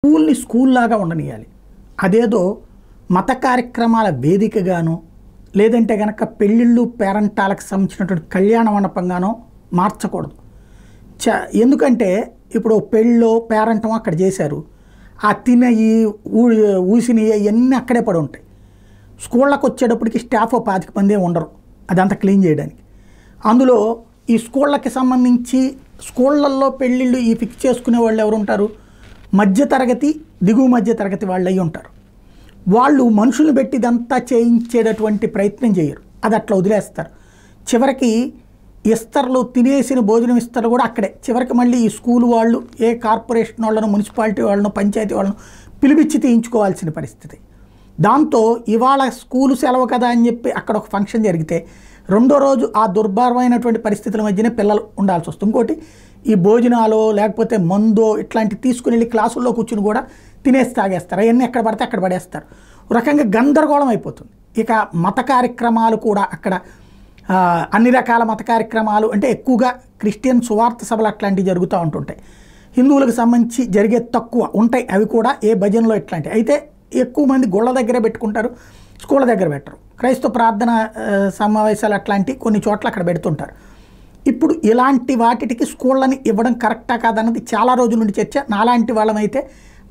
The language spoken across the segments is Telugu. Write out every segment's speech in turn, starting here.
స్కూల్ని స్కూల్లాగా ఉండనియాలి. అదేదో మత కార్యక్రమాల వేదికగానో లేదంటే గనక పెళ్ళిళ్ళు పేరంటాలకు సంబంధించినటువంటి కళ్యాణ మండపంగానో మార్చకూడదు. ఎందుకంటే ఇప్పుడు పెళ్ళో పేరంటం అక్కడ చేశారు, ఆ తినయి ఊసిని అవన్నీ అక్కడే పడి ఉంటాయి. స్కూళ్ళకు వచ్చేటప్పటికి స్టాఫ్ 25 మందే ఉండరు అదంతా క్లీన్ చేయడానికి. అందులో ఈ స్కూళ్ళకి సంబంధించి స్కూళ్ళల్లో పెళ్ళిళ్ళు ఈ ఫిక్స్ చేసుకునే వాళ్ళు ఎవరు ఉంటారు? మధ్యతరగతి దిగువ మధ్యతరగతి వాళ్ళు అయ్యి ఉంటారు. వాళ్ళు మనుషులు పెట్టి ఇదంతా చేయించేటటువంటి ప్రయత్నం చేయరు, అది అట్లా వదిలేస్తారు. చివరికి ఇస్తర్లు తినేసిన భోజనం ఇస్తారు కూడా అక్కడే. చివరికి మళ్ళీ ఈ స్కూల్ వాళ్ళు ఏ కార్పొరేషన్ వాళ్ళను మున్సిపాలిటీ వాళ్ళను పంచాయతీ వాళ్ళను పిలిపించి తీయించుకోవాల్సిన పరిస్థితి. దాంతో ఇవాళ స్కూలు సెలవు కదా అని చెప్పి అక్కడ ఒక ఫంక్షన్ జరిగితే రెండో రోజు ఆ దుర్భరమైనటువంటి పరిస్థితుల మధ్యనే పిల్లలు ఉండాల్సి వస్తుంది. ఇంకోటి ఈ భోజనాలు లేకపోతే మందో ఇట్లాంటివి తీసుకుని వెళ్ళి క్లాసుల్లో కూర్చుని కూడా తినేసి తాగేస్తారు. అవన్నీ ఎక్కడ పడితే అక్కడ పడేస్తారు. ఒక రకంగా గందరగోళం అయిపోతుంది. ఇక మత కార్యక్రమాలు కూడా అక్కడ అన్ని రకాల మత కార్యక్రమాలు అంటే ఎక్కువగా క్రిస్టియన్ సువార్త సభలు అట్లాంటివి జరుగుతూ ఉంటుంటాయి. హిందువులకు సంబంధించి జరిగే తక్కువ ఉంటాయి, అవి కూడా ఏ భజనలో ఇట్లాంటివి. అయితే ఎక్కువ మంది గుళ్ళ దగ్గరే పెట్టుకుంటారు, స్కూళ్ళ దగ్గర పెట్టరు. క్రైస్తవ ప్రార్థన సమావేశాలు అట్లాంటివి కొన్ని చోట్ల అక్కడ పెడుతుంటారు. ఇప్పుడు ఇలాంటి వాటికి స్కూళ్ళని ఇవ్వడం కరెక్టా కాదన్నది చాలా రోజుల నుండి చర్చ. నాలాంటి వాళ్ళమైతే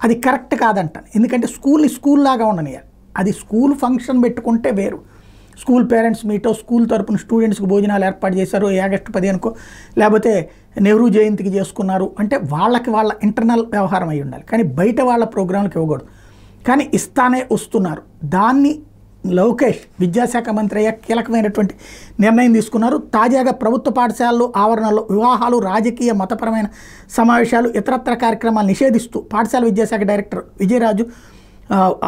అది కరెక్ట్ కాదంటాను. ఎందుకంటే స్కూల్ని స్కూల్లాగా ఉండనియాలి. అది స్కూల్ ఫంక్షన్ పెట్టుకుంటే వేరు. స్కూల్ పేరెంట్స్ మీటో స్కూల్ తరపున స్టూడెంట్స్కి భోజనాలు ఏర్పాటు చేశారు, ఆగస్టు 15కో లేకపోతే నెహ్రూ జయంతికి చేసుకున్నారు అంటే వాళ్ళకి వాళ్ళ ఇంటర్నల్ వ్యవహారం అయి ఉండాలి. కానీ బయట వాళ్ళ ప్రోగ్రాంలకు ఇవ్వకూడదు. కానీ ఇస్తానే వస్తున్నారు. దాన్ని లోకేష్ విద్యాశాఖ మంత్రి అయ్యా కీలకమైనటువంటి నిర్ణయం తీసుకున్నారు. తాజాగా ప్రభుత్వ పాఠశాలలు ఆవరణలో వివాహాలు, రాజకీయ మతపరమైన సమావేశాలు, ఇతరత్ర కార్యక్రమాలు నిషేధిస్తూ పాఠశాల విద్యాశాఖ డైరెక్టర్ విజయరాజు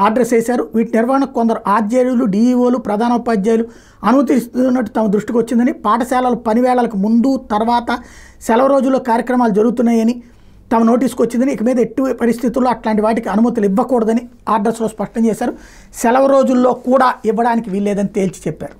ఆర్డర్స్ వేశారు. వీటి నిర్వహణకు కొందరు ఆర్జేయులు, డిఈఓలు, ప్రధానోపాధ్యాయులు అనుమతిస్తున్నట్టు తమ దృష్టికి వచ్చిందని, పాఠశాలలు పనివేళలకు ముందు తర్వాత సెలవు రోజుల్లో కార్యక్రమాలు జరుగుతున్నాయని తమ నోటీస్కి వచ్చిందని, ఇక మీద ఎట్టి పరిస్థితుల్లో అట్లాంటి వాటికి అనుమతులు ఇవ్వకూడదని ఆర్డర్స్లో స్పష్టం చేశారు. సెలవు రోజుల్లో కూడా ఇవ్వడానికి వీల్లేదని తేల్చి చెప్పారు.